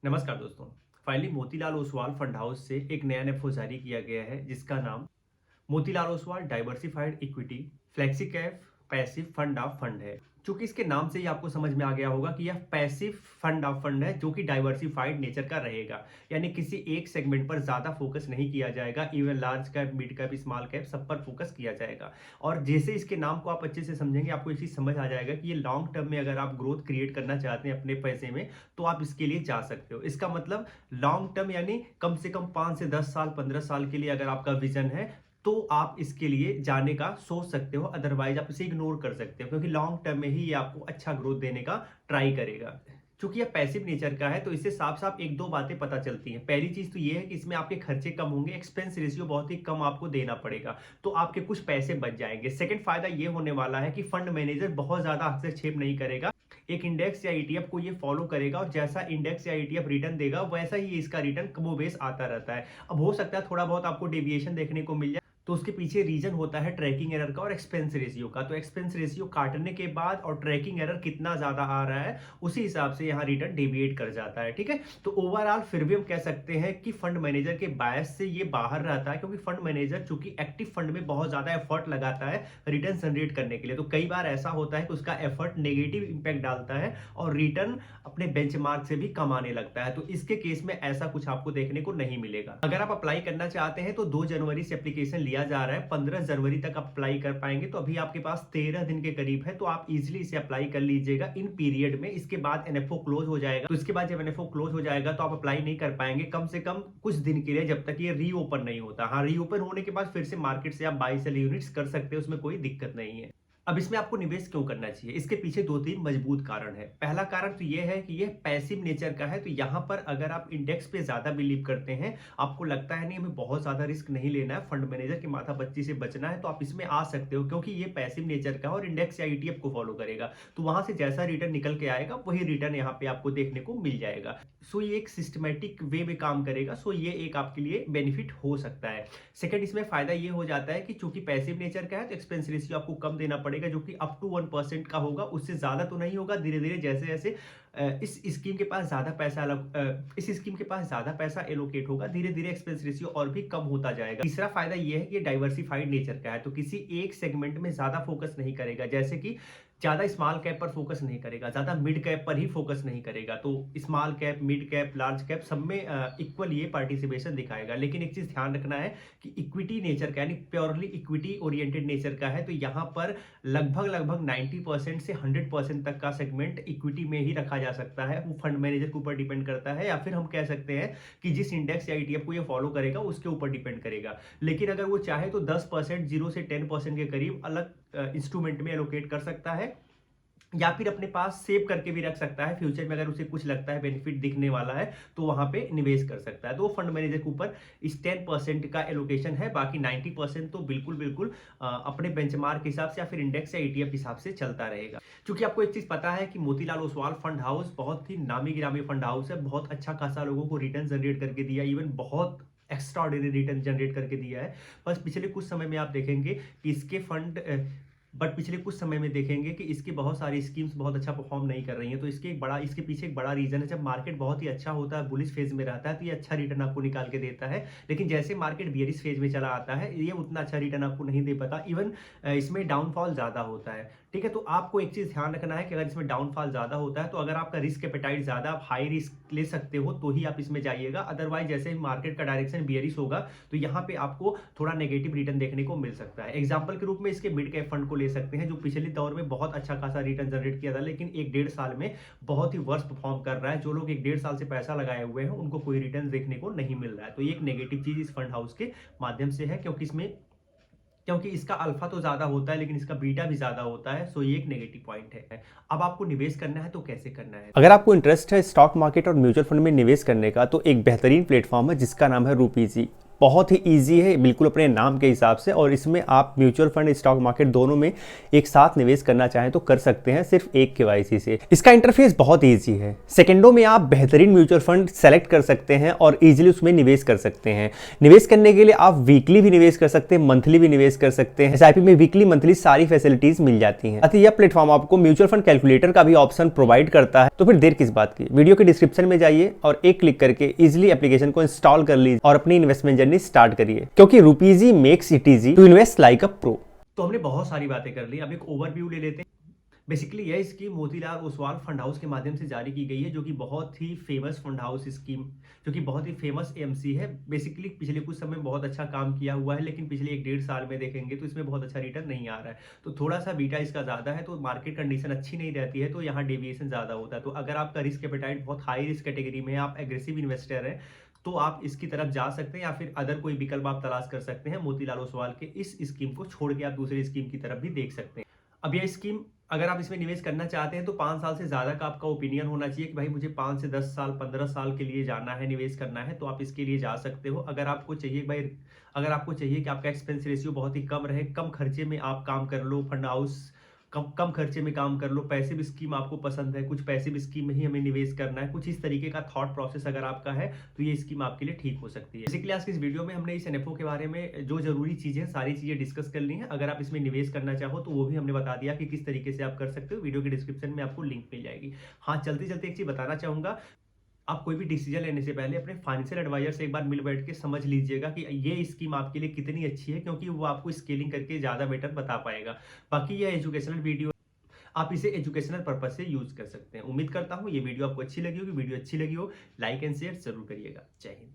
नमस्कार दोस्तों। Finally Motilal Oswal fund house से एक नया एनएफओ जारी किया गया है जिसका नाम Motilal Oswal diversified equity flexi cap passive fund of fund है। चूंकि इसके नाम से ही आपको समझ में आ गया होगा कि यह पैसिव फंड ऑफ फंड है जो कि डाइवर्सिफाइड नेचर का रहेगा, यानी किसी एक सेगमेंट पर ज्यादा फोकस नहीं किया जाएगा। Even large cap, mid cap, small cap सब पर फोकस किया जाएगा। और जैसे इसके नाम को आप अच्छे से समझेंगे आपको एक चीज समझ आ जाएगा कि ये लॉन्ग टर्म में अगर आप ग्रोथ क्रिएट करना चाहते हैं अपने पैसे में तो आप इसके लिए जा सकते हो। इसका मतलब लॉन्ग टर्म यानी कम से कम 5 से 10 साल 15 साल के लिए अगर आपका विजन है तो आप इसके लिए जाने का सोच सकते हो, अदरवाइज आप इसे इग्नोर कर सकते हो क्योंकि लॉन्ग टर्म में ही ये आपको अच्छा ग्रोथ देने का ट्राई करेगा। चूंकि ये पैसिव नेचर का है तो इससे साफ साफ एक दो बातें पता चलती हैं। पहली चीज तो ये है कि इसमें आपके खर्चे कम होंगे, एक्सपेंस रेशियो बहुत ही कम आपको देना पड़ेगा, तो आपके कुछ पैसे बच जाएंगे। सेकंड फायदा ये होने वाला है कि फंड मैनेजर बहुत ज्यादा हस्तक्षेप नहीं करेगा, एक इंडेक्स या ईटीएफ को ये फॉलो करेगा और जैसा इंडेक्स या ईटीएफ रिटर्न देगा वैसा ही इसका रिटर्न कमोबेश आता रहता है। अब हो सकता है थोड़ा बहुत आपको डेविएशन देखने को मिल जाए, तो उसके पीछे रीजन होता है ट्रैकिंग एरर का और एक्सपेंस रेशियो का। तो एक्सपेंस रेशियो काटने के बाद और ट्रैकिंग एरर कितना ज्यादा आ रहा है उसी हिसाब से यहाँ रिटर्न डेविएट कर जाता है। ठीक है, तो ओवरऑल फिर भी हम कह सकते हैं कि फंड मैनेजर के बायस से ये बाहर रहता है, क्योंकि फंड मैनेजर चूंकि एक्टिव फंड में बहुत ज्यादा एफर्ट लगाता है रिटर्न जनरेट करने के लिए, तो कई बार ऐसा होता है कि उसका एफर्ट नेगेटिव इंपैक्ट डालता है और रिटर्न अपने बेंचमार्क से भी कम आने लगता है। तो इसके केस में ऐसा कुछ आपको देखने को नहीं मिलेगा। अगर आप अप्लाई करना चाहते हैं तो 2 जनवरी से एप्लीकेशन लिया जा रहा है, 15 जनवरी तक अप्लाई कर पाएंगे, तो अभी आपके पास 13 दिन के करीब है, तो आप इजीली इसे अप्लाई कर लीजिएगा इन पीरियड में। इसके बाद एनएफओ क्लोज हो जाएगा, तो इसके बाद जब एनएफओ क्लोज हो जाएगा तो आप अप्लाई नहीं कर पाएंगे कम से कम कुछ दिन के लिए, जब तक ये रीओपन नहीं होता। हाँ, रीओपन होने के बाद फिर से मार्केट से आप बाई सेल यूनिट्स कर सकते हैं, उसमें कोई दिक्कत नहीं है। अब इसमें आपको निवेश क्यों करना चाहिए, इसके पीछे 2-3 मजबूत कारण है। पहला कारण तो यह है कि यह पैसिव नेचर का है, तो यहां पर अगर आप इंडेक्स पे ज्यादा बिलीव करते हैं, आपको लगता है नहीं हमें बहुत ज्यादा रिस्क नहीं लेना है, फंड मैनेजर की माथापच्ची से बचना है, तो आप इसमें आ सकते हो क्योंकि ये पैसिव नेचर का और इंडेक्स या ईटीएफ को फॉलो करेगा, तो वहां से जैसा रिटर्न निकल के आएगा वही रिटर्न यहाँ पे आपको देखने को मिल जाएगा। सो ये एक सिस्टमेटिक वे में काम करेगा, सो ये एक आपके लिए बेनिफिट हो सकता है। सेकंड, इसमें फायदा ये हो जाता है कि चूंकि पैसिव नेचर का है तो एक्सपेंस रेशियो आपको कम देना पड़ेगा, जो कि अप टू 1% का होगा, उससे ज्यादा तो नहीं होगा। धीरे धीरे जैसे जैसे इस स्कीम के पास ज्यादा पैसा इस स्कीम के पास ज्यादा पैसा एलोकेट होगा, धीरे धीरे एक्सपेंस रेशियो और भी कम होता जाएगा। तीसरा फायदा यह है कि डाइवर्सिफाइड नेचर का है, तो किसी एक सेगमेंट में ज्यादा फोकस नहीं करेगा, जैसे कि ज्यादा स्मॉल कैप पर फोकस नहीं करेगा, ज्यादा मिड कैप पर ही फोकस नहीं करेगा, तो small cap, mid cap, large cap सब में इक्वल ये पार्टिसिपेशन दिखाएगा। लेकिन एक चीज ध्यान रखना है कि इक्विटी नेचर का यानी प्योरली इक्विटी ओरिएंटेड नेचर का है, तो यहाँ पर लगभग लगभग 90% से 100% तक का सेगमेंट इक्विटी में ही रखा जा सकता है। वो फंड मैनेजर के ऊपर डिपेंड करता है, या फिर हम कह सकते हैं कि जिस इंडेक्स या ईटीएफ को ये फॉलो करेगा उसके ऊपर डिपेंड करेगा। लेकिन अगर वो चाहे तो 10%, 0 से 10% के करीब अलग इंस्ट्रूमेंट में एलोकेट कर सकता है, या फिर अपने पास सेव करके भी रख सकता है। फ्यूचर में अगर उसे कुछ लगता है बेनिफिट दिखने वाला है तो वहां पे निवेश कर सकता है। तो फंड मैनेजर के ऊपर इस 10% का एलोकेशन है, बाकी 90% तो बिल्कुल बिल्कुल अपने बेंचमार्क के हिसाब से या फिर इंडेक्स या ईटीएफ हिसाब से चलता रहेगा। क्योंकि आपको एक चीज पता है कि मोतीलाल ओसवाल फंड हाउस बहुत ही नामी गिरामी फंड हाउस है, बहुत अच्छा खासा लोगों को रिटर्न जनरेट करके दिया, इवन बहुत एक्स्ट्राऑर्डिनरी रिटर्न जनरेट करके दिया है। बस पिछले कुछ समय में आप देखेंगे कि इसके फंड बट पिछले कुछ समय में देखेंगे कि इसकी बहुत सारी स्कीम्स बहुत अच्छा परफॉर्म नहीं कर रही हैं, तो इसके पीछे एक बड़ा रीजन है। जब मार्केट बहुत ही अच्छा होता है, बुलिश फेज में रहता है, तो ये अच्छा रिटर्न आपको निकाल के देता है, लेकिन जैसे मार्केट बियरिश फेज में चला आता है ये उतना अच्छा रिटर्न आपको नहीं दे पाता, इवन इसमें डाउनफॉल ज्यादा होता है। ठीक है, तो आपको एक चीज ध्यान रखना है कि अगर इसमें डाउनफॉल ज्यादा होता है तो अगर आपका रिस्क एपेटाइट ज्यादा, आप हाई रिस्क ले सकते हो तो ही आप इसमें जाइएगा, अदरवाइज जैसे ही मार्केट का डायरेक्शन बियरिश होगा तो यहाँ पे आपको थोड़ा नेगेटिव रिटर्न देखने को मिल सकता है। एग्जाम्पल के रूप में इसके मिड कैप फंड को ले सकते हैं, जो पिछले दौर में बहुत अच्छा खासा रिटर्न जनरेट किया था, लेकिन 1-1.5 साल में बहुत ही वर्स्ट परफॉर्म कर रहा है। जो लोग 1-1.5 साल से पैसा लगाए हुए हैं उनको कोई रिटर्न देखने को नहीं मिल रहा है, तो ये एक नेगेटिव चीज इस फंड हाउस के माध्यम से है, क्योंकि इसका अल्फा तो ज्यादा होता है लेकिन इसका बीटा भी ज्यादा होता है, सो ये एक नेगेटिव पॉइंट है। अब आपको निवेश करना है तो कैसे करना है। अगर आपको इंटरेस्ट है स्टॉक मार्केट और म्यूचुअल फंड में निवेश करने का तो एक बेहतरीन प्लेटफॉर्म है जिसका नाम है रूपीजी। बहुत ही ईजी है, बिल्कुल अपने नाम के हिसाब से। और इसमें आप म्यूचुअल फंड, स्टॉक मार्केट दोनों में एक साथ निवेश करना चाहें तो कर सकते हैं सिर्फ एक केवाईसी से। इसका इंटरफेस बहुत ईजी है, सेकंडों में आप बेहतरीन म्यूचुअल फंड सेलेक्ट कर सकते हैं और इजीली उसमें निवेश कर सकते हैं। निवेश करने के लिए आप वीकली भी निवेश कर सकते हैं, मंथली भी निवेश कर सकते हैं। एसआईपी में वीकली मंथली सारी फैसिलिटीज मिल जाती हैं। यह प्लेटफॉर्म आपको म्यूचुअल फंड कैलकुलेटर का भी ऑप्शन प्रोवाइड करता है। तो फिर देर किस बात की, वीडियो के डिस्क्रिप्शन में जाइए और एक क्लिक करके इजीली एप्लीकेशन को इंस्टॉल कर लीजिए और अपनी इन्वेस्टमेंट जर्नी स्टार्ट करिए, क्योंकि Rupeezy makes it easy to invest like a pro. तो हमने बहुत सारी बातें कर ली, अब एक ओवरव्यू ले लेते हैं। बेसिकली यह scheme Motilal Oswal fund house के माध्यम से जारी की गई है, जो कि बहुत ही फेमस फंड हाउस स्कीम, जो कि बहुत ही फेमस एएमसी है। बेसिकली पिछले कुछ समय में बहुत अच्छा काम किया हुआ है, लेकिन पिछले 1-1.5 साल में देखेंगे तो इसमें बहुत अच्छा रिटर्न नहीं आ रहा है। तो थोड़ा सा बीटा इसका ज़्यादा है, तो मार्केट कंडीशन अच्छी नहीं रहती है, तो यहाँ डेविएशन ज़्यादा होता है। तो अगर आपका रिस्क एपेटाइट बहुत हाई रिस्क कैटेगरी में है, आप एग्रेसिव इन्वेस्टर हैं, तो आप इसकी तरफ जा सकते हैं, या फिर अदर कोई विकल्प आप तलाश कर सकते हैं। मोतीलाल ओसवाल के इस स्कीम को छोड़ के आप दूसरी स्कीम की तरफ भी देख सकते हैं। अब यह स्कीम अगर आप इसमें निवेश करना चाहते हैं तो 5 साल से ज़्यादा का आपका ओपिनियन होना चाहिए कि भाई मुझे 5 से 10 साल 15 साल के लिए जाना है, निवेश करना है, तो आप इसके लिए जा सकते हो। अगर आपको चाहिए कि आपका एक्सपेंस रेशियो बहुत ही कम रहे, कम खर्चे में आप काम कर लो, फंड हाउस कम खर्चे में काम कर लो, पैसिव स्कीम आपको पसंद है, कुछ पैसिव स्कीम में ही हमें निवेश करना है, कुछ इस तरीके का थॉट प्रोसेस अगर आपका है तो ये स्कीम आपके लिए ठीक हो सकती है। बेसिकली आज की इस वीडियो में हमने इस एनएफओ के बारे में जो जरूरी चीजें सारी चीजें डिस्कस कर ली हैं। अगर आप इसमें निवेश करना चाहो तो वो भी हमने बता दिया कि किस तरीके से आप कर सकते हो। वीडियो के डिस्क्रिप्शन में आपको लिंक मिल जाएगी। हाँ, चलते चलते एक चीज बताना चाहूंगा, आप कोई भी डिसीजन लेने से पहले अपने फाइनेंशियल एडवाइजर से एक बार मिल बैठ के समझ लीजिएगा कि ये स्कीम आपके लिए कितनी अच्छी है, क्योंकि वो आपको स्केलिंग करके ज़्यादा बेटर बता पाएगा। बाकी यह एजुकेशनल वीडियो, आप इसे एजुकेशनल पर्पज से यूज कर सकते हैं। उम्मीद करता हूँ ये वीडियो आपको अच्छी लगी होगी। वीडियो अच्छी लगी हो लाइक एंड शेयर जरूर करिएगा। जय हिंद।